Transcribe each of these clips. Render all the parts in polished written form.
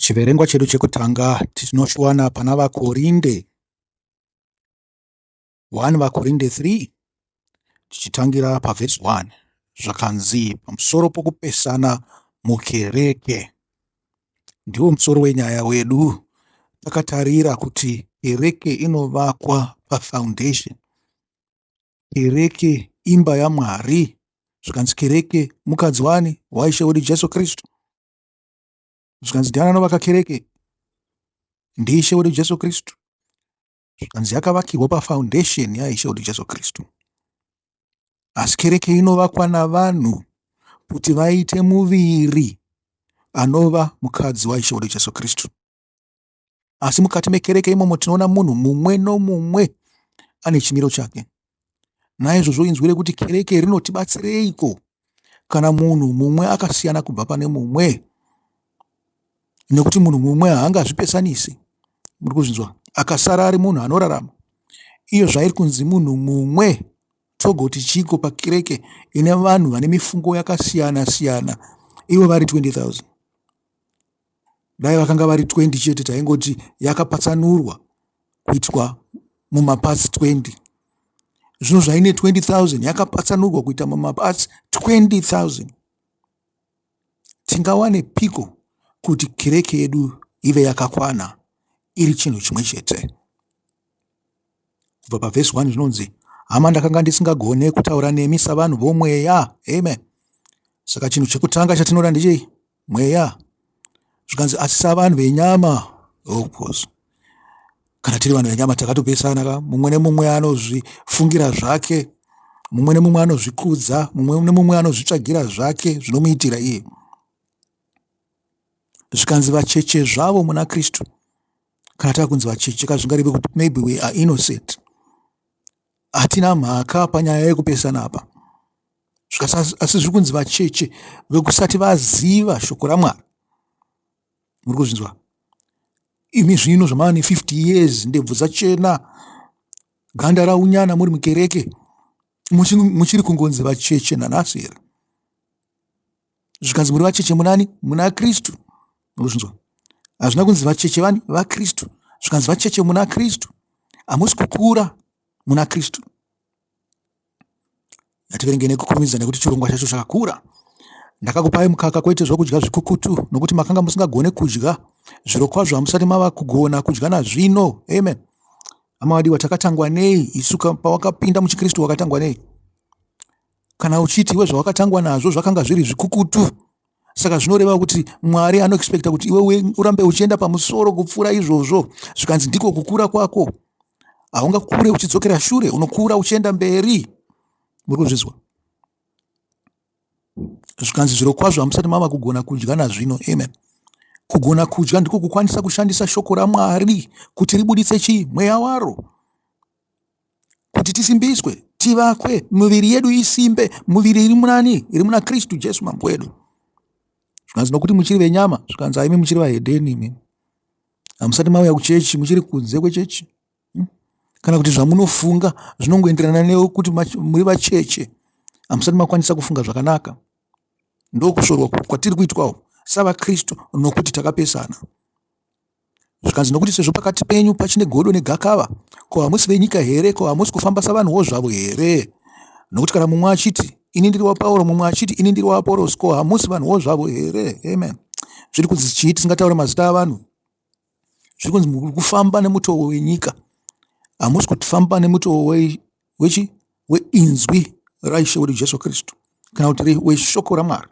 Chiverengwa chedu chekutanga tinochiwana pana Vakorinde 1 Vakorinde 3 tichitangira paverse 1 zvakanzi pamusoro pokupesana muKereke. Ndiwo musoro wenyaya wedu. Takatarira kuti kereke inovakwa pafoundation. Kereke imba yaMwari. Zvikanzi kereke mukadzi wani waishe wedu Jesu Kristu. Zvikanzi ndiani anovaka kereke? Ndiishe wedu Jesu Kristu. Zvikanzi yakavakirwa pafoundation yaishe wedu Jesu Kristu. Asi kereke inovakwa navanhu kuti vaite muviri anova mukadzi waishe wedu Jesu Kristu. Asi mukati mekereke imomo tinoona munhu mumwe nomumwe ane chimiro chake. Naizvozvo inzwire kuti kereke rinotibatsireiko kana munhu mumwe akasiyana kubva pane mumwe, nekuti munhu mumwe haangazvipesanisi. Muri kuzvinzwa? Akasara ari munhu anorarama. Iyo zvairi kunzi munhu mumwe, togoti chiko pakereke ine vanhu vane mifungo yakasiyana siyana, ivo vari 20,000. Dai vakanga vari 20 chete taingoti yakapatsanurwa kuitwa mumapatsi 20. Zvino zvaine 20,000 yakapatsanurwa kuita mumapatsi 20,000. Tingawane piko kuti kereke yedu ive yakakwana iri chinhu chimwe chete? Kubva paverse 1 zvinonzi, hama ndakanga ndisingagone kutaura nemi savanhu vomweya. Amen. Saka chinhu chekutanga chatinoda ndechei? Mweya. Zvikanzi asi savanhu venyama. Of course. Kana tiri vanhu venyama takatopesana, mumwe nemumwe anozvifungira zvake, mumwe nemumwe anozvikudza, mumwe nemumwe anozvitsvagira zvake zvinomuitira iye. Zvikanzi vacheche zvavo muna Kristu. Kana takunzi vacheche kazvingareve kuti maybe we are innocent. Hatina mhaka panyaya yekupesana apa. Asi zviri kunzi vacheche vekusati vaziva shoko raMwari. Muri kuzvinzwa? Imi zvino zvamane 50 years, ndebvu dzachena, ganda raunyana muri mukereke, muchiri kungonzi vacheche nanhasi here. Zvikanzi muri vacheche munani? Muna Kristu. Muri kuzvinzwa? Hazvina kunzi vacheche vani? VaKristu. Zvikanzi vacheche muna Kristu. Hamusi kukura muna Kristu. Ngativerenge nekukurumidza nekuti chirongwa chacho chakakura. Ndakakupai mukaka kwete zvokudya zvikukutu nokuti makanga musingagone kudya. Zvirokwazvo hamusati mava kugona kudya nazvino. Amen. Hama wadiwa, takatangwa nei? Isuka pawakapinda muchikristu wakatangwa nei? Kana uchiti iwe zvawakatangwa nazvo zvakanga zviri zvikukutu, saka zvinoreva kuti Mwari anoexpecta kuti iwe urambe uchienda pamusoro kupfuura izvozvo. Zvikanzi ndiko kukura kwako. Haungakure uchidzokera shure, unokura uchienda mberi. Muri kuzvizwa? Zvikanzi zvirokwazvo hamusati mava kugona kudya nazvino. Amen. Kugona kudya ndiko kukwanisa kushandisa shoko raMwari kuti ribuditse chii? Mweya waro. Kuti tisimbiswe, tivakwe, miviri yedu isimbe, miviri iri munani? Iri muna Kristu Jesu mambo wedu. Zvikanzi nokuti muchiri venyama, zvikanzi haimi muchiri vahedheni imi. Hamusati mauya kuchechi, muchiri kunze kwechechi. Kana kuti zvamunofunga zvinongoenderana nekuti muri vacheche, hamusati makwanisa kufunga zvakanaka. Ndokushorwa kwatiri kuitwawo savaKristu nokuti takapesana. Zvikanzi nokuti sezvo pakati penyu pachine godo negakava, ko hamusi venyika here? Ko hamusi kufamba savanhuwo zvavo here? Nokuti kana mumwe achiti ini ndiri waPauro, mumwe achiti ini ndiri waAporosi, ko hamusi vanhuwo zvavo here? Amen. Zviri kunzi chii tisingataura mazita avanhu? Zviri kunzi muri kufamba nemutoo wenyika. Hamusi kufamba nemutoo weinzwi raishe wedu Jesu Kristu, kana kuti weshoko raMwari.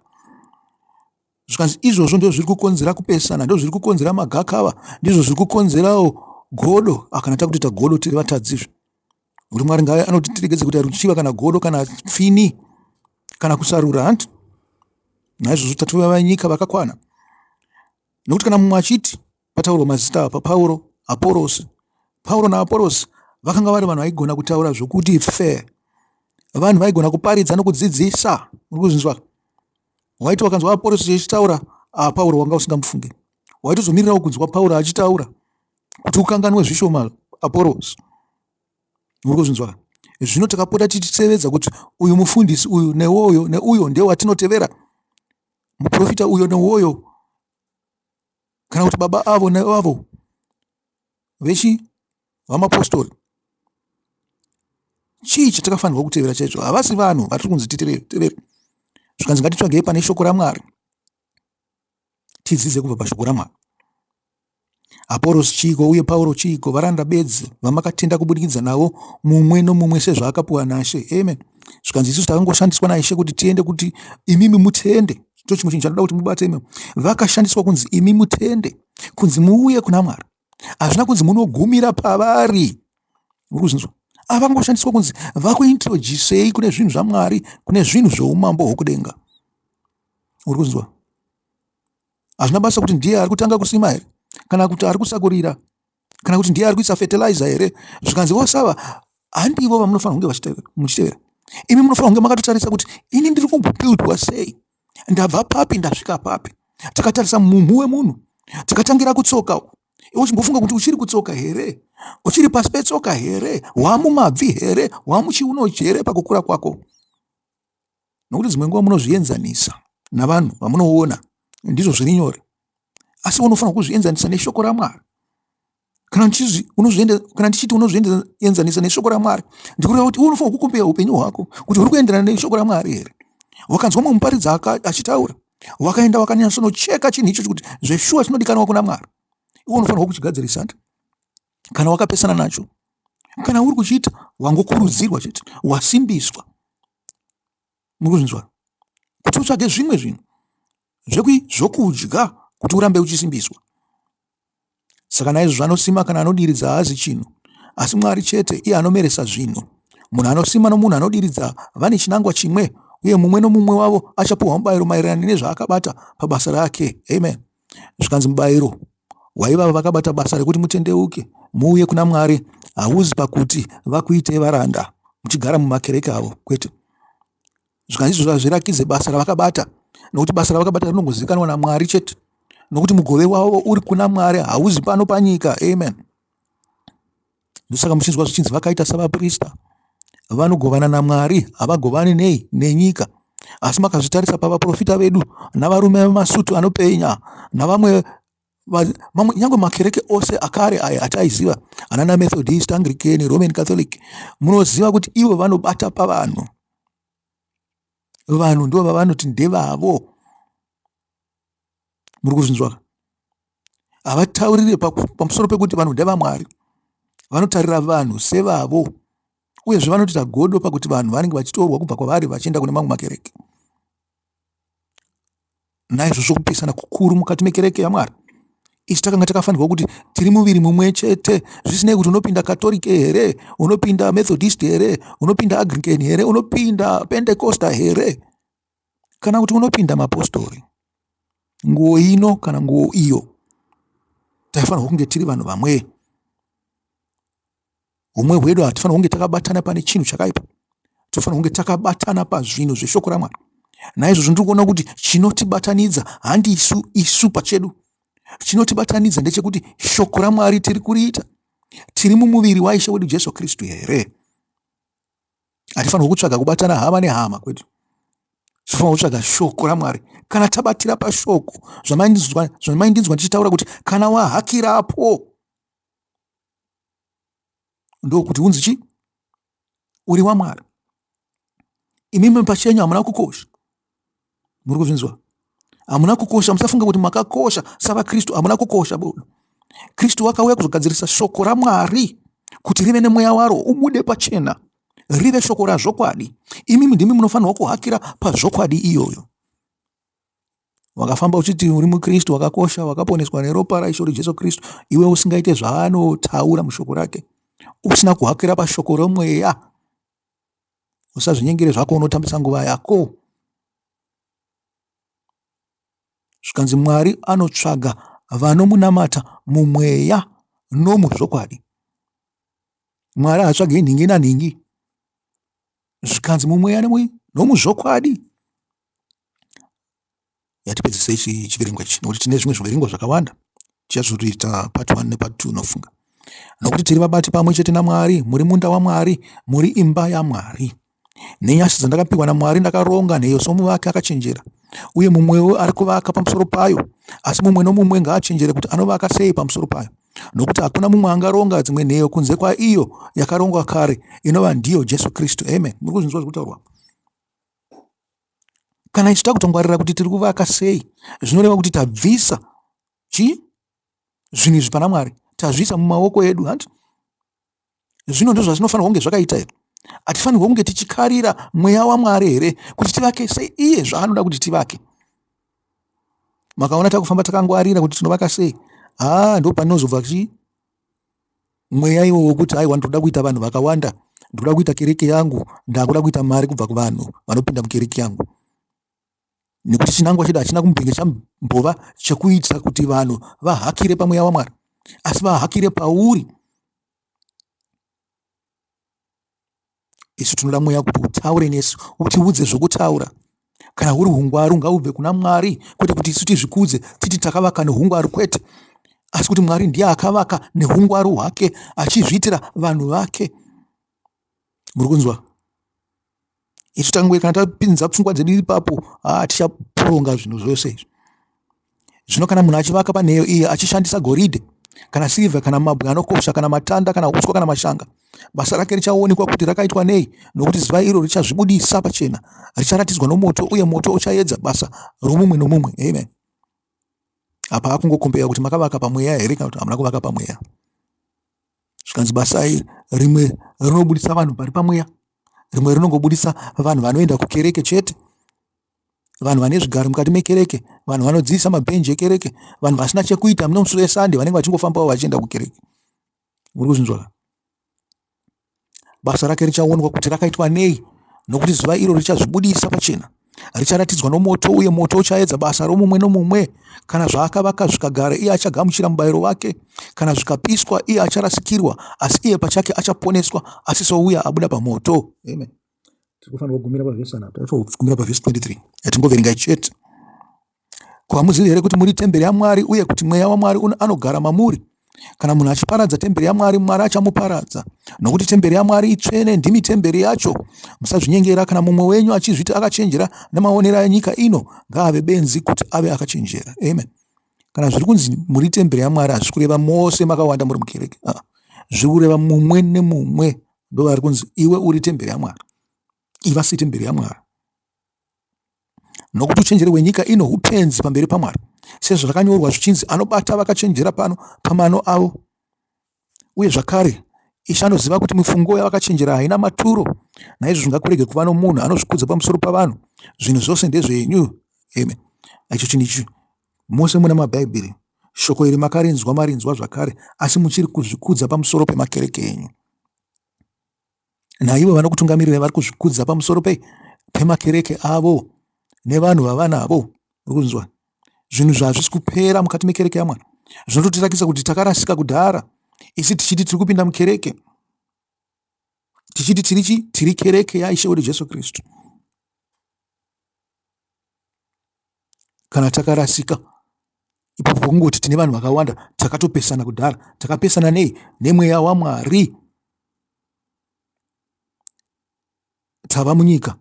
Zvikanzi izvozvo ndizvo zviri kukonzera kupesana, ndizvo zviri kukonzera magakava, ndizvo zviri kukonzerawo godo. Kana takuti godo tiri vatadzizve. Kuti Mwari ngaye anotitiregedze kuti ruchiva kana godo kana pfini kana kusarura hantu. Naizvozvo tatova vanyika vakakwana. Nokuti kana mumwe achiti pataurwa mazita apa Pauro, Aporosi, Pauro naAporosi vakanga vari vanhu vaigona kutaura zvokuti fair. Vanhu vaigona kuparidza nokudzidzisa. Muri kuzvinzwa? Waiti wakanzwa Aporosi achitaura, Pauro wanga usingamufungi. Waitozomirirawo kunzwa Pauro achitaura kuti ukanganwe zvishoma Aporosi. Muri kuzvinzwa? Zvino takapota tichisevedza kuti uyu mufundisi uyu neuyo ndiye watinotevera. Muprofita uyo neuyo kana kuti baba avo neavo vamapostori. Chii chatakafanirwa kutevera chaicho? Havasi vanhu vatiri kunzi titevere. Zvikanzi ngatitsvagei pane shoko raMwari, tidzidze kubva pashoko raMwari. Aporosi chiiko uye Pauro chiiko? Varanda bedzi vamakatenda kubudikidza navo mumwe nomumwe sezvaakapiwa naShe. Amen. Zvikanzi isusu takangoshandiswa naIshe kuti tiende kuti imimi mutende. Ndo chimwe chinhu chandinoda kuti mubate imi. Vakashandiswa kunzi imi mutende, kunzi muuye kuna Mwari. Hazvina kunzi munogumira pavari. Urikuzvinzwa? Avangoshandiswa kunzi vakuintroducei kune zvinhu zvaMwari, kune zvinhu zvoumambo hwokudenga. Urikuzvinzwa? Hazvina basa kuti ndiye ari kutanga kusima here, kana kuti ari kusakurira, kana kuti ndiye ari kuisa fertilizer here. Zvikanzi vosava handivo vamunofanira kunge muchitevera. Imi munofanira kunge makatotarisa kuti ini ndiri kumbopildwa sei, ndabva papi ndasvika papi. Takatarisa mumhu wemunhu, tikatangira kutsoka. Iwe chimbofunga kuti uchiri kutsoka here, uchiri pasi petsoka here, wamumabvi here, wamuchiuno here pakukura kwako. Nokuti dzimwe nguva munozvienzanisa navanhu vamunoona, ndizvo zviri nyore. Asi unofanira kuzvienzanisa neshoko raMwari. Kana ndichiti unozvienzanisa neshoko raMwari, ndikureva kuti unofanira kukumbira upenyu hwako kuti uri kuenderana neshoko raMwari here. Wakanzwa mumwe muparidzi achitaura, wakaenda wakanyasonocheka chinhu icho kuti zveshuwa chinodikanwa kuna Mwari, iwe unofanira kuchigadzirisa. Kana wakapesana nacho, kana uri kuchiita, wangokurudzirwa chete, wasimbiswa. Murikuzvinzwa? Kuti utsvage zvimwe zvinhu zvokudya kuti urambe uchisimbiswa. Saka naizvozvo anosima kana anodiridza haazi chinhu, asi Mwari chete iye anomeresa zvinhu. Munhu anosima nomunhu anodiridza vane chinangwa chimwe, uye mumwe nomumwe wavo achapiwa mubayiro maererano nezvaakabata pabasa rake. Amen. Zvikanzi mubayiro waiva vakabata basa rekuti mutendeuke, muuye kuna Mwari, hauzi pakuti vakuite varanda muchigara mumakereke avo, kwete. Zvikanzi izvozvo zvirakidze basa ravakabata, nokuti basa ravakabata rinongozivikanwa naMwari chete, nokuti mugove wavo uri kuna Mwari, hauzi pano panyika. Amen. Ndosaka muchinzwa zvichinzi vakaita savaprista, vanogovana naMwari, havagovani nei nenyika. Asi makazvitarisa pavaprofita vedu navarume vemasutu anopenya navamwe nyangwe makereke ose akare aya ataiziva, anana Methodist, Anglican, Roman Catholic, munoziva kuti ivo vanobata pavanhu. Vanhu ndo vavanoti ndevavo. Muri kuzvinzwa? Havataurire pamusoro pekuti vanhu ndevamwari, vanotarira vanhu sevavo, uyezve vanoita godo pakuti vanhu vanenge vachitorwa kubva kwavari vachienda kune mamwe makereke. Naizvozvo kupesana kukuru mukati mekereke yaMwari. Isu takanga takafanirwa kuti tiri muviri mumwe chete, zvisinei kuti unopinda Catholic here, unopinda Methodist here, unopinda Anglican here, unopinda Pentecostal here, kana kuti unopinda maApostori. Nguo ino kana nguo iyo, taifanirwa kunge tiri vanhu vamwe. Umwe hwedu hatifanirwa kunge takabatana pane chinhu chakaipa, tofanirwa kunge takabatana pazvinhu zveshoko raMwari. Naizvozvo ndiri kuona kuti chinotibatanidza handi isu pachedu. Chinotibatanidza ndechekuti shoko raMwari tiri kuriita, tiri mumuviri waIshe wedu Jesu Kristu here. Hatifanirwa kutsvaga kubatana hama nehama kwedu, tofanirwa kutsvaga shoko raMwari. Kana tabatira pashoko, zvamaindinzwa ndichitaura kuti kana wahakirapo, ndokuti unzi chi? Uri waMwari. Imimi pachenyu hamuna kukosha. Muri kuzvinzwa? Hamuna kukosha, musafunga kuti makakosha savaKristu, hamuna kukosha bodo. Kristu wakauya kuzogadzirisa shoko raMwari kuti rive nemweya waro, umude pachena, rive shoko razvokwadi. Imimi ndimi munofanirwa kuhakira pazvokwadi iyoyo. Wakafamba uchiti uri muKristu wakakosha, wakaponeswa neropa raIshe Jesu Kristu, iwe usingaite zvaanotaura mushoko rake, usina kuhakira pashoko romweya, usazvinyengere zvako, unotambisa nguva yako. Zvikanzi Mwari anotsvaga vanomunamata mumweya nomuzvokwadi. Mwari haatsvagi nhingi nanhingi. Zvikanzi mumweya nomuzvokwadi. Yatipedzisa ichi chiverengo ichi, nokuti tine zvimwe zviverengo zvakawanda. Tichazviita part 1 nepart 2 nofunga. Nokuti tiri vabati pamwe chete naMwari, muri munda waMwari, muri imba yaMwari. Nenyasha dzandakapiwa naMwari ndakaronga nheyo somuvaki akachenjera, uye mumwewo ari kuvaka pamusoro payo, asi mumwe nomumwe ngaachenjere kuti anovaka sei pamusoro payo, nokuti hakuna mumwe angaronga dzimwe nheyo kunze kwa iyo yakarongwa kare, inova ndiyo Jesu Kristu. Amen. Muri kuzvinzwa zviri kutaurwa? Kana ichida kutongwarira kuti tiri kuvaka sei, zvinoreva kuti tabvisa zvinhu izvi pana Mwari, tazvisa mumaoko edu. Handi zvino ndizvo zvazvinofanirwa kunge zvakaita here? Hatifanirwa kunge tichikarira mweya waMwari here kuti tivake sei iye zvaanoda kuti tivake? Makaona takufamba takangwarira kuti tinovaka sei, ndo panozobva mweya iwo wokuti aiwa ndoda kuita vanhu vakawanda, ndoda kuita kereke yangu, ndakuda kuita mari kubva kuvanhu vanopinda mukereke yangu, nekuti chinangwa chedu hachina kumbenge chambova chekuitira kuti vanhu vahakire pamweya waMwari, asi vahakire pauri. Isu tinoda mweya kuti utaure nesu, utiudze zvokutaura. Kana uri hungwaru ngaubve kuna Mwari, kwete kuti isu tizvikudze titi takavaka nehungwaru, kwete, asi kuti Mwari ndiye akavaka nehungwaru hwake achizviitira vanhu vake. Muri kunzwa? Isu tangwe kana tapinza pfungwa dzedu ipapo, tichaporonga zvinhu zvose izvi. Zvino kana munhu achivaka panheyo iyi achishandisa goridhe kana sirivha kana mabwe anokosha kana matanda kana uswa kana mashanga, basa rake richaonekwa kuti rakaitwa nei, nokuti zuva iro richazvibudisa pachena, richaratidzwa nomoto, uye moto uchaedza basa romumwe nomumwe. Amen. Apa hakungokombeya kuti makavaka pamweya here kana kuti hamuna kuvaka pamweya. Zvikanzi basa rimwe rinobudisa vanhu pari pamweya, rimwe rinongobudisa vanhu vanoenda kukereke chete, vanhu vane zvigaro mukati mekereke, vanhu vanodzidzisa mabhenji ekereke, vanhu vasina chekuita munomusi weSande vanenge vachingofambawo vachienda kukereke. Muri kuzvinzwa? Basa rake richaonekwa kuti rakaitwa nei, nokuti zuva iro richazvibudisa pachena, richaratidzwa nomoto, uye moto uchaedza basa romumwe nomumwe. Kana zvaakavaka zvikagara, iye achagamuchira mubayiro wake, kana zvikapiswa, iye acharasikirwa, asi iye pachake achaponeswa, asi souya abuda pamoto. Amen. Tinofanirwa kugumira pavhesi 23 yatingoverenga chete. Ko, hamuzivi here kuti muri temberi yaMwari, uye kuti mweya waMwari anogara mamuri? Kana munhu achiparadza temberi yaMwari, Mwari achamuparadza, nokuti temberi yaMwari itsvene, ndimi temberi yacho. Musazvinyengera. Kana mumwe wenyu achizviti akachenjera namaonero enyika ino, ngaave benzi kuti ave akachenjera. Amen. Kana zviri kunzi muri temberi yaMwari, hazvisi kureva mose makawanda muri mukereke, zviri kureva mumwe nemumwe. Ndo vari kunzi iwe uri temberi yaMwari, iva si temberi yaMwari, nokuti uchenjeri hwenyika ino upenzi pamberi paMwari, sezvo zvakanyorwa zvichinzi anobata vakachenjera pano pamano avo. Uye zvakare Ishe anoziva kuti mifungo yavakachenjera haina maturo, naizvozvo ngakurege kuva nomunhu anozvikudza pamusoro pavanhu. Zvinhu zvose ndezvenyu. Amen. Icho chinhu ichi mose muna mabhaibheri, shoko iri makarinzwa marinzwa zvakare, asi muchiri kuzvikudza pamusoro pemakereke enyu. Naivo vanokutungamirira vari kuzvikudza pamusoro pemakereke avo nevanhu vavanavo. Uri kunzwa? Zvinhu zvazvisi kupera mukati mekereke yaMwari. Zvinototirakidza kuti takarasika kudhara, isi tichiti tiri kupinda mukereke, tichiti tiri kereke yaIshe wedu Jesu Kristu. Kana takarasika, ipopo kungoti tine vanhu vakawanda, takatopesana kudhara. Takapesana nei? Nemweya waMwari. Tava munyika.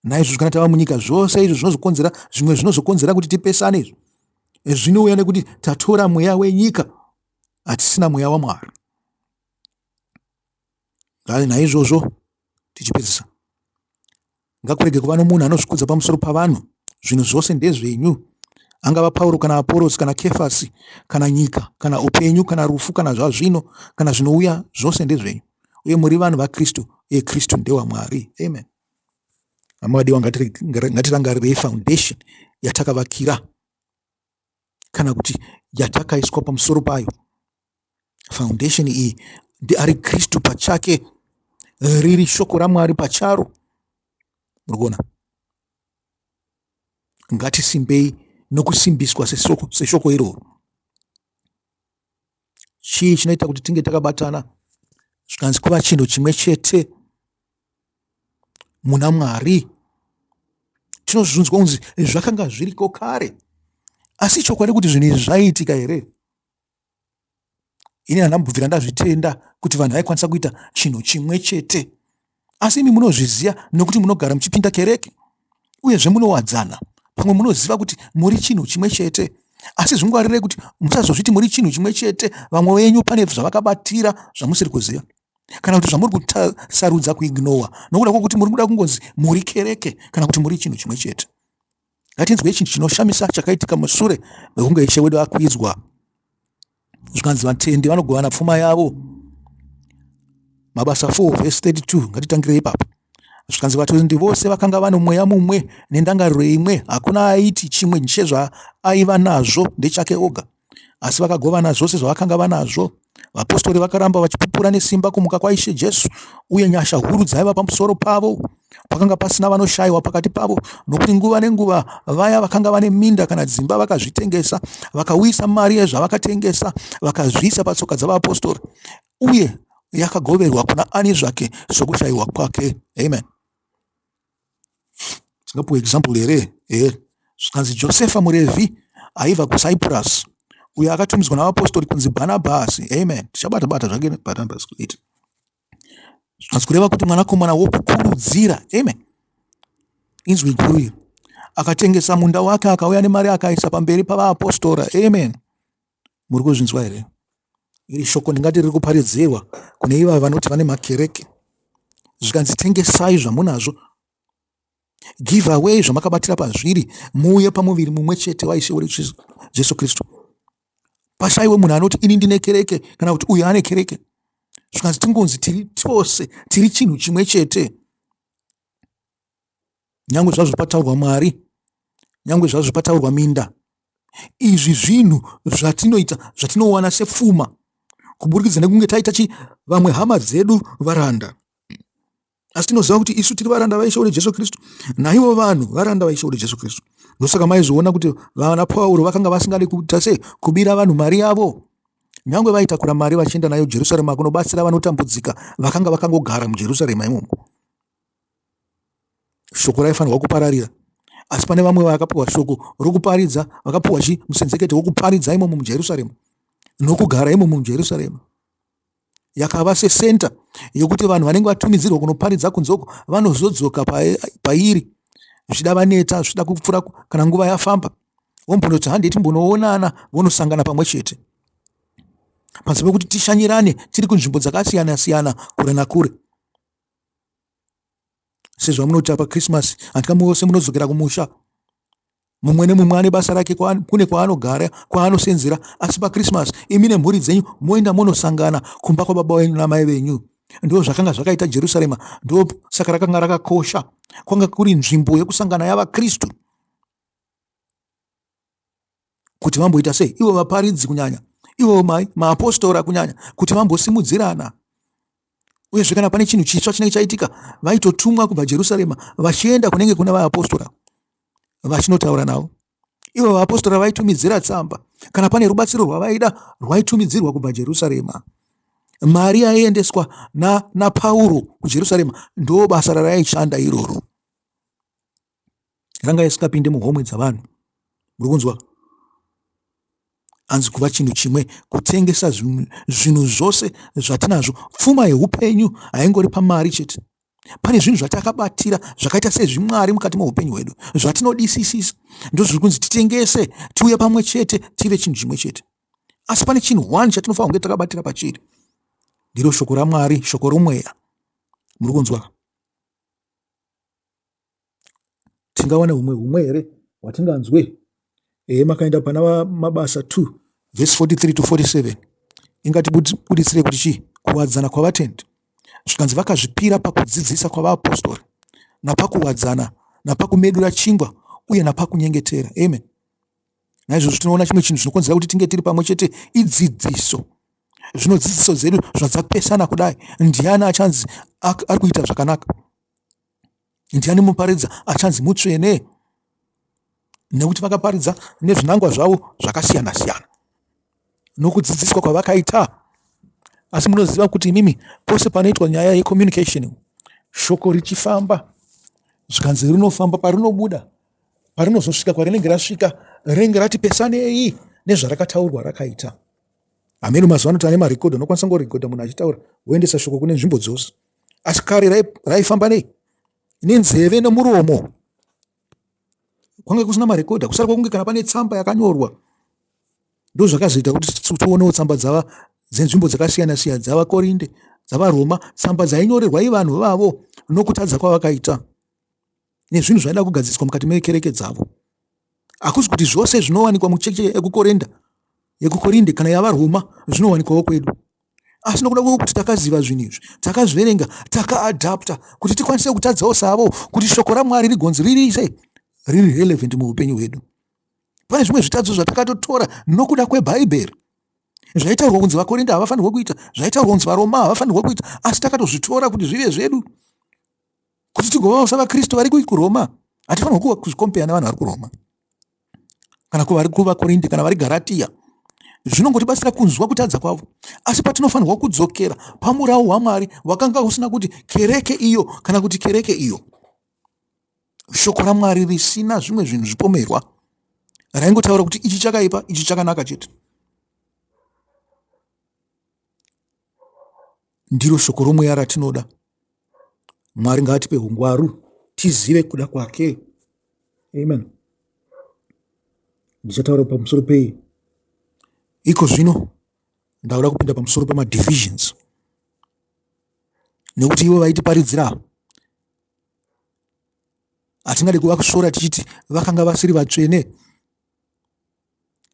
Naizvozvo kana tava munyika, zvose izvo zvinozokonzera, zvimwe zvinozokonzera kuti tipesane izvo, zvinouya nekuti tatora mweya wenyika, hatisina mweya waMwari. Naizvozvo tichipedzisa, ngakurege kuva nomunhu anozvikudza pamusoro pavanhu. Zvinhu zvose ndezvenyu, angava Pauro kana Aporosi kana Kefasi kana nyika kana upenyu kana rufu kana zvazvino kana zvinouya, zvose ndezvenyu, uye muri vanhu vaKristu, uye Kristu ndewaMwari. Amen. Amadiwa, ngatirangarirei foundation yatakavakira, kana kuti yatakaiswa pamusoro payo. Foundation iyi ari Kristu pachake, riri shoko raMwari pacharo. Murikuona? Ngatisimbei nokusimbiswa seshoko iroro. Chii chinoita kuti tinge takabatana zvikanzi kuva chinhu chimwe chete muna Mwari? Tinozvunzwa kunzi zvakanga zviriko kare, asi chokwadi kuti zvinhu izvi zvaiitika here? Ini handambobvira ndazvitenda kuti vanhu vaikwanisa kuita chinhu chimwe chete. Asi imi munozviziva nokuti munogara muchipinda kereke, uyezve munowadzana. Pamwe munoziva kuti muri chinhu chimwe chete, asi zvingwarire kuti musazozviti muri chinhu chimwe chete, vamwe venyu pane zvavakabatira zvamusiri kuziva, kana kuti zvamuri kusarudza kuignora nokuda kwokuti muri kuda kungozi muri kereke kana kuti muri chinhu chimwe chete. Ngatinzwe chinhu chinoshamisa chakaitika mushure mekunge Ishe wedu akwizwa. Zvikanzi vatendi vanogovana pfuma yavo. Mabasa 4 verse 32, ngatitangire ipapo. Zvikanzi vatendi vose vakanga vano mweya mumwe nendangariro imwe, hakuna aiti chimwe chezvaaiva nazvo ndechake oga, asi vakagovana zvose zvavakanga vanazvo. Vapostori vakaramba vachipupura nesimba kumuka kwaIshe Jesu, uye nyasha huru dzaiva pamusoro pavo. Pakanga pasina vanoshayiwa pakati pavo, nokuti nguva nenguva vaya vakanga vane minda kana dzimba vakazvitengesa, vakauyisa mari yezvavakatengesa vakazviisa patsoka dzavapostori, uye yakagoverwa kuna ani zvake sokushayiwa kwake. Amen. Tingapuwa example here. Zvikanzi Josefa muRevhi aibva kuCyprus, uyo akatumidzwa navapostori kunzi Bhanabhasi. Amen. Tichabata zvake Bhanabhasi 8. Zvikanzi kureva kuti mwanakomana wokukurudzira. Amen. Inzwi guru iri. Akatengesa munda wake akauya nemari akaisa pamberi pavaApostora. Amen. Muri kuzvinzwa here? Iri shoko ndingati riri kuparidzirwa kune iva vanoti vane makereke. Zvikanzi tengesai zvamunazvo, give away zvamakabatira pazviri, muuye pamuviri mumwe chete waIshe wedu Jesu Kristu. Pashayiwe munhu anoti ini ndine kereke kana kuti uyu ane kereke. Zvikanzi tingonzi tiri tose tiri chinhu chimwe chete. Nyangwe zvazvo pataurwa Mwari, nyangwe zvazvo pataurwa minda, izvi zvinhu zvatinoita zvatinowana sepfuma kuburikidza nekunge taita vamwe hama dzedu varanda. Asi tinoziva kuti isu tiri varanda vaIshe wedu Jesu Kristu, naivo vanhu varanda vaIshe wedu Jesu Kristu. Ndosaka maizoona kuti vana Pauro vakanga vasingadi kuita sei kubira vanhu mari yavo. Nyangwe vaitakura mari vachienda nayo Jerusarema kunobatsira vanotambudzika vakanga vakangogara muJerusarema imomo. Shoko raifanirwa kupararira, asi pane vamwe vakapiwa shoko rokuparidza, vakapiwa musenzekete wokuparidza imomo muJerusarema nokugara imomo muJerusarema. Yakava sesenta yokuti vanhu vanenge vatumidzirwa kunoparidza kunzoko vanozodzoka pairi, zvichida vaneta, zvichida kupfura kana nguva yafamba, vombonoti handei timbonoonana, vonosangana pamwe chete. Panze pekuti tishanyirane tiri kunzvimbo dzakasiyana siyana kure nakure. Sezvamunoti paKrismasi handika mose munodzokera kumusha, mumwe nemumwe ane basa rake, kune kwaanogara, kwaanosenzera, asi paKrismasi imi nemhuri dzenyu moenda munosangana kumba kwababa venyu namai venyu. Ndo zvakanga zvakaita Jerusarema, ndo saka rakanga rakakosha, kwanga kuri nzvimbo yekusangana yavaKristu. Kuti vamboita sei? Ivo vaparidzi kunyanya, ivo maApostora kunyanya, kuti vambosimudzirana. Uyezve kana pane chinhu chitsva chinenge chaitika, vaitotumwa kubva Jerusarema vachienda kunenge kuna vaApostora vachinotaura navo. Ivo vaApostora vaitumidzira tsamba, kana pane rubatsiro rwavaida rwaitumidzirwa kubva Jerusarema. Mari yaiendeswa naPauro kuJerusarema, ndo basa raraishanda iroro. Ranga isingapinde muhomwe dzavanhu. Muri kunzwa? Anzi kuva chinhu chimwe, kutengesa zvinhu zvose zvatinazvo. Pfuma yeupenyu haingori pamari chete. Pane zvinhu zvatakabatira zvakaita sezvimwari mukati meupenyu hwedu, zvatinodisisisa. Ndo zviri kunzi titengese, tiuye pamwe chete, tive chinhu chimwe chete. Asi pane chinhu one chatinofanira kunge takabatira pachiri. Ndiro shoko raMwari, shoko romweya. Muri kunzwa? Tingawana humwe here hwatinganzwe. Makaenda pana Mabasa 2 verse 43 to 47. Ingatibuditsire kuti chii? Kuwadzana kwavatendi. Zvikanzi vakazvipira pakudzidzisa kwavaApostori, napakuwadzana, napakumedura chingwa, uye napakunyengetera. Amen. Naizvozvo tinoona chimwe chinhu zvinokonzera kuti tinge tiri pamwe chete idzidziso. Zvino dzidziso dzedu zvadzapesana kudai, ndiani achanzi ari kuita zvakanaka? Ndiani muparidza achanzi mutsvene? Nekuti vakaparidza nezvinangwa zvavo zvakasiyana siyana nokudzidziswa kwavakaita. Asi munoziva kuti imimi pose panoitwa nyaya yecommunication, shoko richifamba, zvikanzi rinofamba, parinobuda, parinozosvika kwarinenge rasvika, rinenge rati pesanei nezvarakataurwa rakaita. Ameno mazuva ano tane marekodhi, unokwanisa kungorekodha munhu achitaura woendesa shoko kune nzvimbo dzose. asi kare raifamba nei? Nenzeve nemuromo. Kwanga kusina marekodha, kusari kwakunge kana pane tsamba yakanyorwa. Ndo zvakazoita kuti tuonewo tsamba dzenzvimbo dzakasiyana-siyana, dzavaKorinde, dzavaRoma, tsamba dzainyorerwa ivanhu vavo nokutadza kwavakaita nezvinhu zvaida kugadziswa mukati mekereke dzavo. Hakusi kuti zvose zvinowanikwa mucheche yekukorinde kana yavaRoma zvinowanikwawo kwedu. Asi nokuda kuti takaziva zvinhu izvi, takazviverenga, takaadapta kuti tikwanise kutadzawo savo, kuti shoko raMwari rigonzi riri relevant muupenyu hwedu. Pane zvimwe zvitadzo zvatakatotora nokuda kwebhaibheri. Zvaitaurwa kunzi vaKorinde havafanirwa kuita, zvaitaurwa kunzi vaRoma havafanirwa kuita, asi takatozvitora kuti zvive zvedu. Kuti tigovawo savaKristu vari kuRoma. Hatifanirwa kuzvikompeya nevanhu vari kuRoma kana kuvari kuvaKorinde kana vari Garatia. Zvinongotibatsira kunzwa kutadza kwavo, asi patinofanirwa kudzokera pamurau hwaMwari wakanga usina kuti kereke iyo kana kuti kereke iyo. Shoko raMwari risina zvimwe zvinhu zvipomerwa, raingotaura kuti ichi chakaipa, ichi chakanaka chete. Ndiro shoko romweya ratinoda. Mwari ngaatipe ungwaru, tizive kuda kwake. Amen. Ndichataura pamusoro pei? Iko zvino ndauda kupinda pamusoro pemadivisions, nekuti ivo vaitiparidzira hatingade kuvasora tichiti vakanga vasiri vatsvene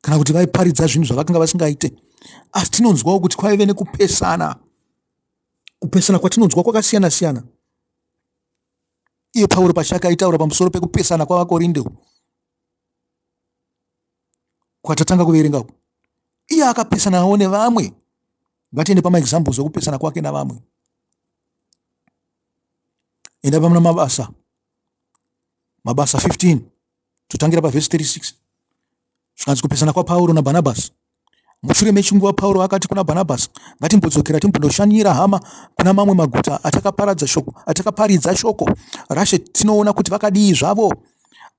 kana kuti vaiparidza zvinhu zvavakanga vasingaite, asi tinonzwawo kuti kwaive nekupesana. Kupesana kwatinonzwa kwakasiyana-siyana. Iye Pauro pachake aitaura pamusoro pekupesana kwavaKorinde kwatatanga kuverenga. Iye akapesanawo nevamwe. Ngatiende pamaexamples okupesana kwake navamwe. Enda pamuna Mabasa 15 totangira pavhesi 36. Zvikanzi kupesana kwaPauro naBhanabhasi. Mushure mechinguva Pauro akati kuna Bhanabhasi, ngatimbodzokera timbondoshanyira hama kuna mamwe maguta atakaparidza shoko rashe, tinoona kuti vakadii zvavo.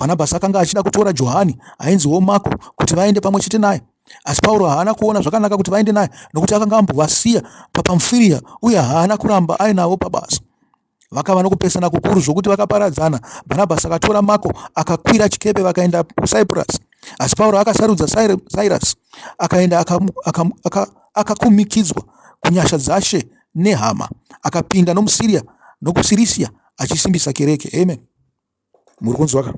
Bhanabhasi akanga achida kutora Johani ainziwo Mako kuti vaende pamwe chete naye, asi Pauro haana kuona zvakanaka kuti vaende naye nokuti akanga ambovasiya paPamfiria uye haana kuramba ainavo pabasa. Vakava nokupesana kukuru zvokuti vakaparadzana. Bhanabhasi akatora Mako akakwira chikepe vakaenda kuCyprus, asi Pauro akasarudza Cyrus akaenda akakumikidzwa kunyasha dzashe nehama, akapinda nomuSiria nokuSirisia achisimbisa kereke. Amen. Muri kunzwa?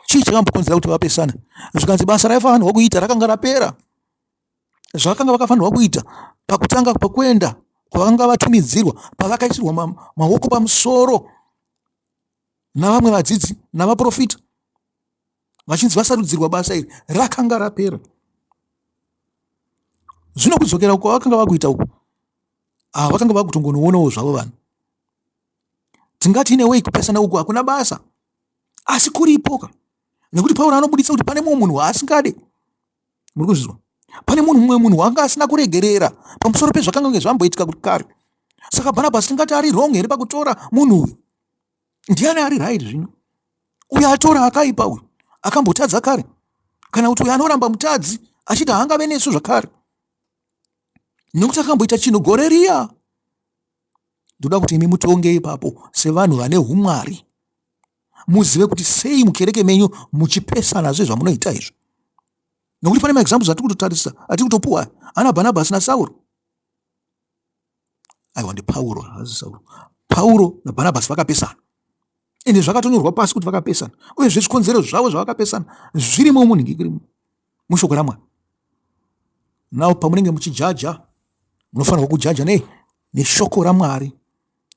Chii chakambokonzera kuti vapesana? Zvikanzi basa raifanirwa kuita rakanga rapera. Zvakanga vakafanirwa kuita pakutanga pakuenda kwavanga vatumidzirwa, pavakaisirwa maoko pamusoro navamwe vadzidzi navaprofita, vachinzi vasarudzirwa basa iri, rakanga rapera. Zvino kudzokera kwavakanga vakuita uku, vakanga vakutongonoonawo zvavo vanhu. Tingati inewei kupesana uku hakuna basa, asi kuripoka. Nekuti Pauro anobuditsa kuti pane mumwe munhu waasingade. Muri kuzvizwa? Pane mumwe munhu wanga asina kuregerera pamusoro pezvakanga zvamboitika kuti kare. Saka Bhanabhasi tingati ari wrong here pakutora munhu uyu? Ndiani ari right zvino? Uyu atora akaipa uyu, akambotadza kare, kana kuti uyu anoramba mutadzi achiti haangave nesu zvakare, nekuti akamboita chinhu gore riya? Ndoda kuti imi mutonge ipapo sevanhu vane umwari, muzive kuti sei mukereke menyu muchipesana zvezvamunoita izvi. Nokuti pane maexamples atiri kutotarisa, atiri kutopuwa, ana Bhanabhasi naSauro. Aiwa, ndiPauro hazi Sauro. Pauro naBhanabhasi vakapesana, ende zvakatonyorwa pasi kuti vakapesana, uye zvezvikonzero zvavo zvavakapesana zvirimo munhingiriro mushoko raMwari. Nawo pamunenge muchijaja, munofanirwa kujaja neshoko raMwari,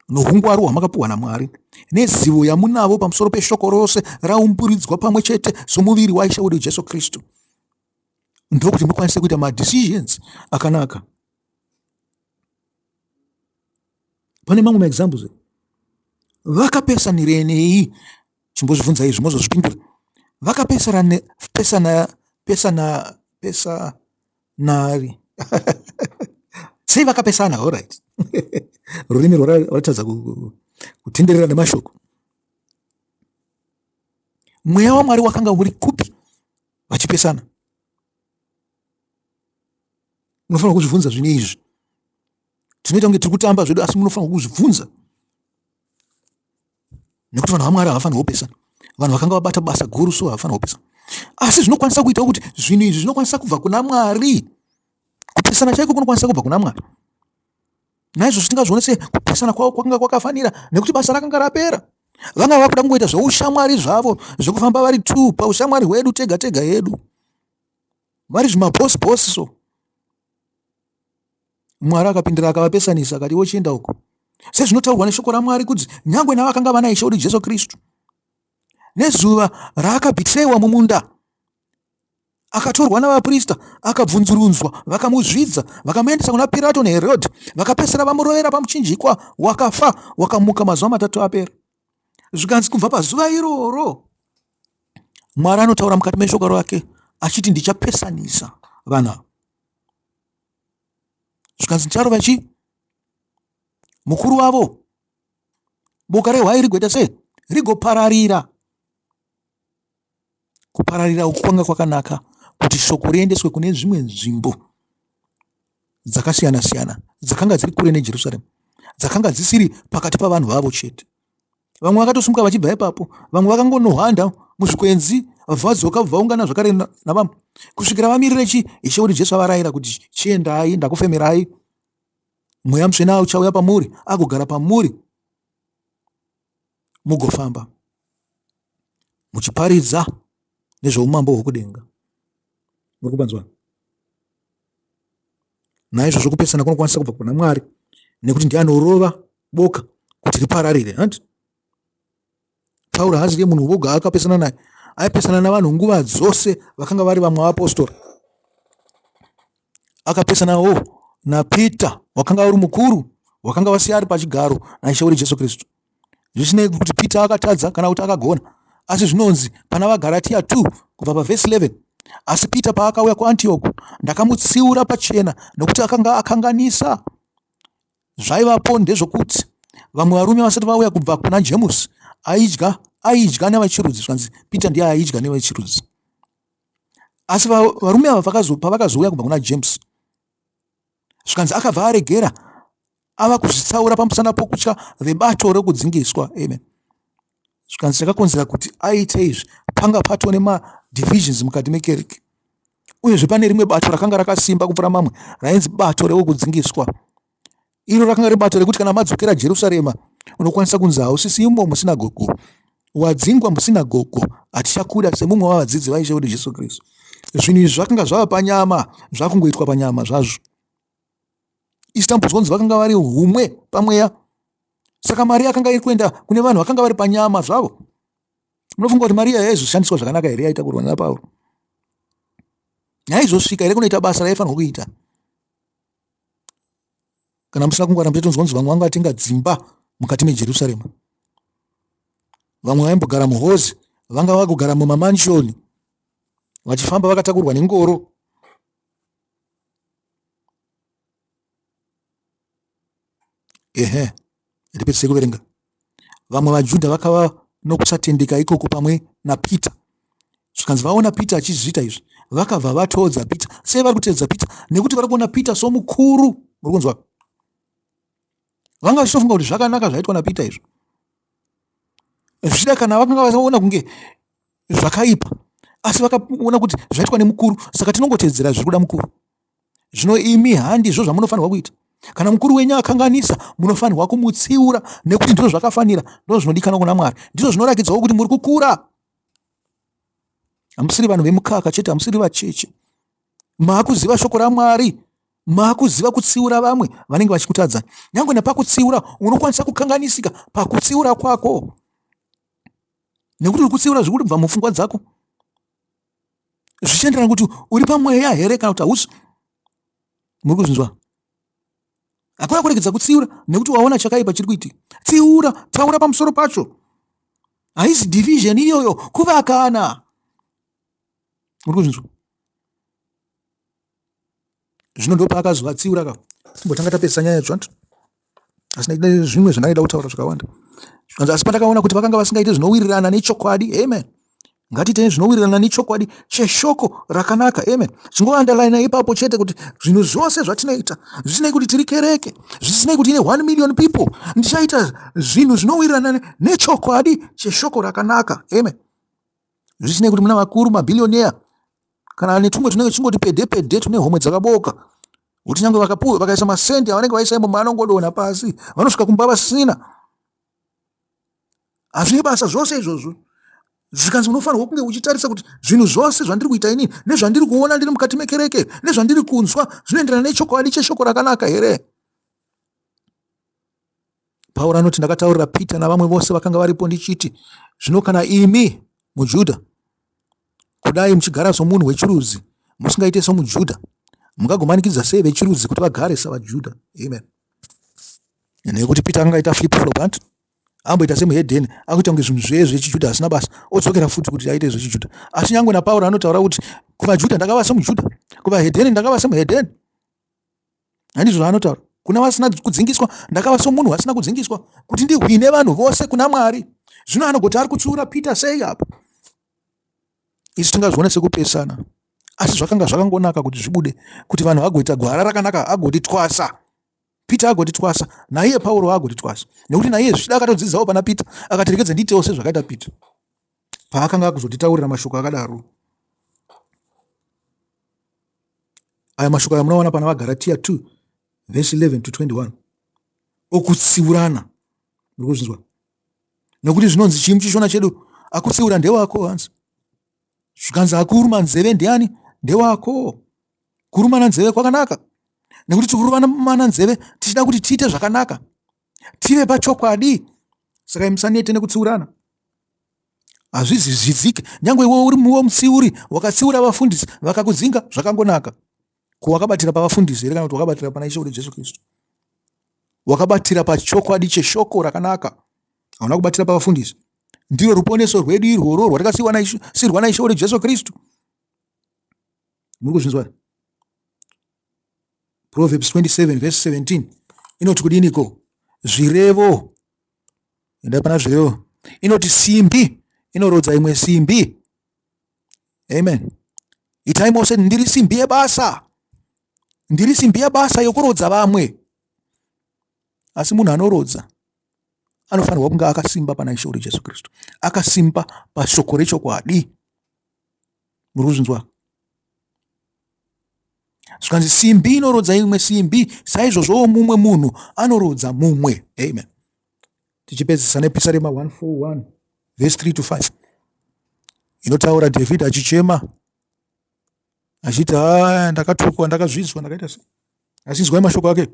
nohungwaru hwamakapuwa naMwari, nezivo yamunavo pamusoro peshoko rose raumburidzwa pamwe chete somuviri waIshe wedu Jesu Kristu, ndokuti mukwanise kuita madecisions akanaka. Pane mamwe maexamples. Vakapesanirei? Chimbozvibvunza izvi mozozvipindura. Pesanari. Sei vakapesana? All right. Rurimi rwaratadza kutenderera nemashoko. Mweya waMwari wakanga uri kupi vachipesana? Unofanira kuzvibvunza zvine izvi. Tinoita kunge tiri kutamba zvedu, asi munofanira kuzvibvunza, nekuti vanhu vaMwari havafanirwa kupesana. Vanhu vakanga vabata basa guru so havafanirwa kupesana. Asi zvinokwanisa kuita kuti zvinhu izvi zvinokwanisa kubva kuna Mwari. Kupesana chaiko kunokwanisa kubva kuna Mwari. Naizvozvo tingazvione kupesana kwavo kwakanga kwakafanira, nekuti basa rakanga rapera. Vanga vakuda kungoita zveushamwari zvavo, zvekufamba vari tu paushamwari hwedu tega tega hedu, vari zvimabhosi so. Mwari akapindira akavapesanisa, akati wochienda uko. Sezvinotaurwa neshoko raMwari kuti nyangwe navakanga vana Ishe wedu Jesu Kristu, nezuva raakabhitreyiwa mumunda, akatorwa navaprista, akabvunzurunzwa, vakamuzvidza, vakamuendesa kuna Pirato neHerodhi, vakapesera vamurovera pamuchinjikwa, wakafa, wakamuka mazuva matatu apera. Zvikanzi kubva pazuva iroro Mwari anotaura mukati meshoko rake achiti ndichapesanisa vanhu ava. Zvikanzi ndicharova chi? Mukuru wavo, boka rehwai rigoita sei? Rigopararira. Kupararira uku kwanga kwakanaka kuti shoko riendeswe kune zvimwe nzvimbo dzakasiyana siyana, dzakanga dziri kure neJerusarema, dzakanga dzisiri pakati pavanhu vavo chete. Vamwe vakatosumuka vachibva ipapo, vamwe vakangonohwanda muzvikwenzi, vadzoka vaungana zvakare navamwe, kusvikira vamirire chi? Ishe wedu Jesu avarayira kuti chiendai, ndakufemerai, mweya mutsvene uchauya pamuri, agogara pamuri, mugofamba muchiparidza nezveumambo hwokudenga. Muri kupanzwa? Naizvozvo kupesana kunokwanisa kubva kuna Mwari, nekuti ndiye anorova boka kuti ripararire. Pauro haaziri munhu woga akapesana naye, aipesana navanhu nguva dzose vakanga vari vamwe vaApostori. Akapesanawo naPita, wakanga uri mukuru, wakanga wasiya ari pachigaro naIshe wedu Jesu Kristu. Zvisinei kuti Pita akatadza kana kuti akagona, asi zvinonzi pana VaGaratia 2 kubva pavhesi 11, asi Pita paakauya kuAntioku, ndakamutsiura pachena nokuti akanga akanganisa. Zvaivapo ndezvokuti vamwe varume vasati vauya kubva kuna Jemusi aidya nevechirudzi. Zvanzi Pita ndiye aidya nevechirudzi. Asi varume ava pavakazouya kubva kuna James, zvikanzi akabva aregera, ava kuzvitsaura pamusana pokutya vebato rekudzingiswa. Amen. Zvikanzi chakakonzera kuti aite izvi, panga pato nemadivisions mukati mekereke, uyezve pane rimwe bato rakanga rakasimba kupfuura mamwe, rainzi bato rekudzingiswa. Iro rakanga ribato rekuti kana madzokera Jerusarema unokwanisa kunzi hausisi imo musinagogo, wadzingwa musinagogo, hatichakuda semumwe wavadzidzi vaIshe wedu Jesu Kristu. Zvinhu izvi zvakanga zvava panyama, zvakungoitwa panyama zvazvo. Istanbul vakanga vari humwe pamweya, saka Mari yakanga iri kuenda kune vanhu vakanga vari panyama zvavo. Munofunga kuti Maria yaizoshandiswa zvakanaka here yaita kurwa naPauro? Yaizosvika here kunoita basa raifanirwa kuita? Kana musina kungwara muchatonzwa kunzi vamwe vanga vatenga dzimba mukati meJerusarema, vamwe vaimbogara muhozi, vanga vagogara mumamanshoni, vachifamba vakatakurwa nengoro. Ndipedzisei kuverenga. Vamwe vaJudha vakava nokusatendeka ikoko pamwe naPita. Zvikanzi vaona Pita achizviita izvi, vakabva vatodza Pita. Sei vari kutedza Pita? Nekuti vari kuona Pita somukuru. Muri kunzwa? Vanga vachitofunga kuti zvakanaka zvaitwa naPita izvo. Zvichida kana vakanga vaona kunge zvakaipa, asi vakaona kuti zvaitwa nemukuru, saka tinongotedzera zviri kuda mukuru. Zvino imi handizvo zvamunofanirwa kuita. Kana mukuru wenyu akanganisa, munofanirwa kumutsiura, nekuti ndizvo zvakafanira, ndizvo zvinodikanwa kuna Mwari, ndizvo zvinorakidzawo kuti muri kukura. Hamusiri vanhu vemukaka chete, hamusiri vacheche. Maakuziva shoko raMwari, maakuziva kutsiura vamwe vanenge vachikutadza. Nyangwe napakutsiura unokwanisa kukanganisika pakutsiura kwako, nekuti uri kutsiura zviri kubva mupfungwa dzako, zvichienderana kuti uri pamweya here kana kuti hausi. Muri kuzvinzwa? Hakuna kuregedza kutsiura nekuti waona chakaipa chiri kuitika. Tsiura, taura pamusoro pacho. Haisi division iyoyo, kuvakana. Muri kuzvinzwa? Zvino ndo paakazi tsiura ka. Timbotanga tapedza nyaya yacho. Asi ndaida zvimwe zvandinoda kutaura zvakawanda. Asi pandakaona kuti vakanga vasingaite zvinowirirana nechokwadi. Amen. Ngatiite zvinowirirana nechokwadi cheshoko rakanaka. Amen. Chingoandalayina ipapo chete kuti zvinhu zvose zvatinoita, zvisinei kuti tiri kereke, zvisinei kuti ine 1 million people, ndichaita zvinhu zvinowirirana nechokwadi cheshoko rakanaka. Amen. Zvisinei kuti muna vakuru, mabillionaire, kana netumwe tunenge chingoti pede tune homwe dzakaboka, kuti nyange vakaisa masende avanenge vaisaimo maanongodonha pasi, vanosvika kumba vasina. Hazvine basa zvose izvozvo. Zvikanzi unofanirwa kunge uchitarisa kuti zvinhu zvose zvandiri kuita inini, nezvandiri kuona ndiri mukati mekereke, nezvandiri kunzwa, zvinoenderana nechokwadi cheshoko rakanaka here? Pauro anoti, ndakataurira Pita navamwe vose vakanga varipo ndichiti, zvino kana imi muJudha, kudai muchigara somunhu wechirudzi, musingaite somuJudha, mungagomanikidza sei vechirudzi kuti vagare savaJudha? Amen. Nekuti Pita angaita flip-flop, amboita semuhedheni, akuita kunge zvinhu zvechiJudha asina basa, odzokera futi kuti aite zvechiJudha. Asi nyangwe naPauro anotaura kuti kuvaJudha ndakava semuJudha, kuvahedheni ndakava semuhedheni. Handizvo anotaura. Kuna vasina kudzingiswa ndakava somunhu asina kudzingiswa, kuti ndihwine vanhu vose kuna Mwari. Zvino anogoti ari kutsiura Pita sei apo? Isi tingazviona sekupesana, asi zvakanga zvakangonaka kuti zvibude, kuti vanhu vagoita gwara rakanaka, agoti twasa. Pita agoti twasa, naiye Pauro agoti twasa. Nekuti naiye zvichida akatodzidzawo pana Pita, akati rekedza ndiitewo sezvakaita Pita. Paakanga akuzotitaurira mashoko akadaro. Aya mashoko aya munoona pana VaGaratia 2 verse 11 to 21. Okutsiurana. Ndikuzvinzwa. Nekuti zvinonzi chimu chishona chedu, akutsiura ndewako hanzi. Zvikanzi akuruma nzeve ndiani? Ndewako. Kurumana nzeve kwakanaka. Nekuti tikurumana nzeve tichida kuti tiite zvakanaka, tive pachokwadi. Saka musanete nekutsiurana. Hazvizi zvidzike. Nyangwe iwe uri muwo mutsiuri, wakatsiura vafundisi vakakudzinga, zvakangonaka. Wakabatira pavafundisi here kana kuti wakabatira pana Ishe wedu Jesu Kristu? Wakabatira pachokwadi cheshoko rakanaka, hauna kubatira pavafundisi. Ndiro ruponeso rwedu irworwo rwatakasirwa naIshe wedu Jesu Kristu. Muri kuzvinzwa? Proverbs 27 verse 17 inoti kudiniko? Zvirevo. Enda pana Zvirevo. Inoti simbi inorodza imwe simbi. Amen. Itai mose ndiri simbi yebasa. Ndiri simbi yebasa yokurodza vamwe. Asi munhu anorodza anofanirwa kunge akasimba pana Ishe wedu Jesu Kristu, akasimba pashoko rechokwadi. Muri kuzvinzwa? Zvikanzi simbi inorodza imwe simbi, saizvozvowo mumwe munhu anorodza mumwe. Amen. Tichipedzisa nePisarema 141 verse 3 to 5 inotaura David achichema achiti, ndakatukwa, ndakazvidzwa, ndakaita sei. Asi inzwai mashoko ake.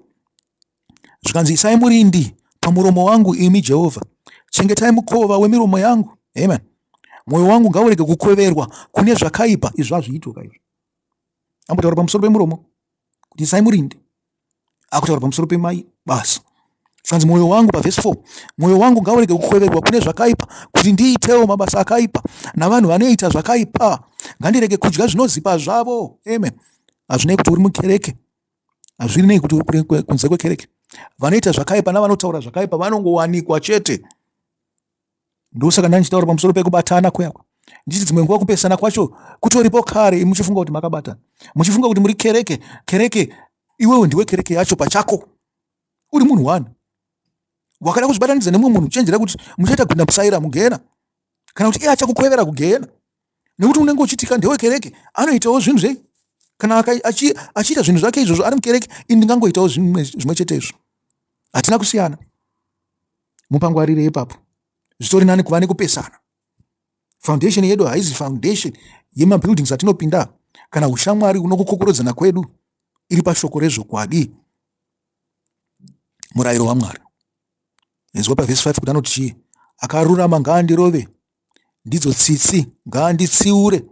Zvikanzi, isai murindi pamuromo wangu imi Jehovha, chengetai mukova wemiromo yangu. Amen. Mwoyo wangu ngaurege kukweverwa kune zvakaipa. Izvi hazviitoka izvi. Ambotaura pamusoro pemuromo kuti isai murindi, akutaura pamusoro pemai basa. Zvikanzi mwoyo wangu, pavhesi 4, mwoyo wangu ngaurege kukweverwa kune zvakaipa, kuti ndiitewo mabasa akaipa, navanhu vanoita zvakaipa. Ngandirege kudya zvinozipa zvavo. Amen. Hazvinei kuti uri mukereke, hazvinei kuti uri kunze kwekereke. Vanoita zvakaipa navanotaura zvakaipa vanongowanikwa chete. Ndosaka ndichitaura pamusoro pekubatana kuyakwa. Nditi dzimwe nguva kupesana kwacho kutoripo kare, muchifunga kuti makabatana, muchifunga kuti muri kereke. Kereke iwewe ndiwe kereke yacho pachako, uri munhu wani. Wakada kuzvibatanidza nemumwe munhu uchenjera kuti muchaita gwinda musaira mugehena, kana kuti iye achakukwevera kugehena. Nekuti unenge uchitika ndewe kereke, anoitawo zvinhu zvei. Kana achiita zvinhu zvake izvozvo ari mukereke, ini ndingangoitawo zvimwe chetezvo. Hatina kusiyana. Mupangwarire ipapo. Zvitori nani kuva nekupesana. Foundation yedu haizi foundation yemabuildings atinopinda, kana ushamwari unokukokorodzana kwedu iri pashoko rezvokwadi, murayiro waMwari. Inzwa pavhesi 5 kuti anoti chii? Akarurama ngaandirove, ndidzo tsitsi ngaanditsiure,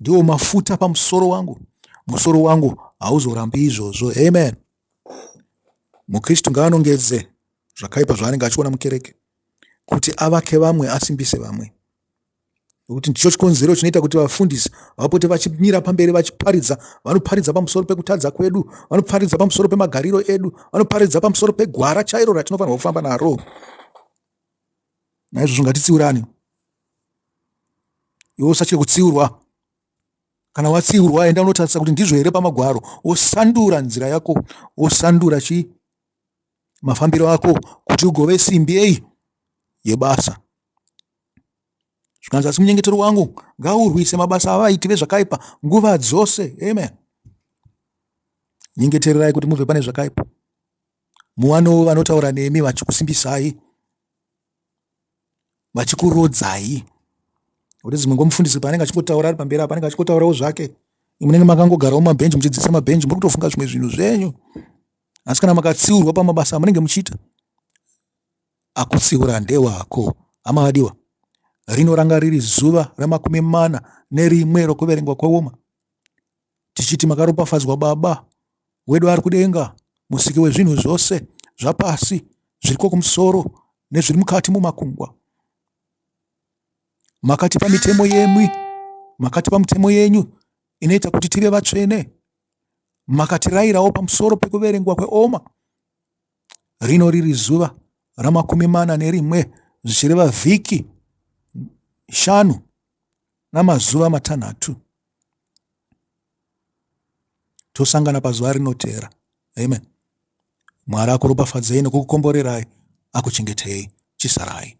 ndiwo mafuta pamusoro wangu, musoro wangu hauzorambi izvozvo. Amen. Mukristu ngaanongedze zvakaipa zvaanenge achiona mukereke, kuti avake vamwe, asimbise vamwe. Nokuti ndicho chikonzero chinoita kuti vafundisi vapote vachimira pamberi vachiparidza. Vanoparidza pamusoro pekutadza kwedu, vanoparidza pamusoro pemagariro edu, vanoparidza pamusoro pegwara chairo ratinofanirwa kufamba naro. Naizvozvo ngatitsiurane. iwe usatye kutsiurwa. Kana watsiurwa enda unotarisa kuti ndizvo here pamagwaro, wosandura nzira yako, wosandura mafambiro ako kuti ugove simbi yebasa. Zvikanzi asi munyengetero wangu ngaurwise mabasa avaiti vezvakaipa nguva dzose. Amen. Nyengetererai kuti mubve pane zvakaipa. Muwanewo vanotaura nemi vachikusimbisai, vachikurodzai. Kuti dzimwe ngomufundisi paanenge achikotaura ari pamberi apa anenge achikotaurawo zvake. Munenge makangogarawo mumabhenji muchidzidzisa mabhenji muri kutofunga zvimwe zvinhu zvenyu. Asi kana makatsiurwa pamabasa amunenge muchiita, akutsiura ndewako. Hama vadiwa, rinoranga riri zuva ra41 rokuverengwa kweOmer, tichiti makaropafadzwa Baba wedu ari kudenga, musiki wezvinhu zvose zvapasi, zviriko kumusoro nezviri mukati mumakungwa. Makatipa mitemo yemwi, makatipa mitemo yenyu inoita kuti tive vatsvene, makatirayirawo pamusoro pekuverengwa kweOmer. Rino riri zuva ra41 zvichireva vhiki 5 namazuva 6. Tosangana pazuva rinotevera. Amen. Mwari akuropafadzei nekukukomborerai, akuchengetei. Chisarai.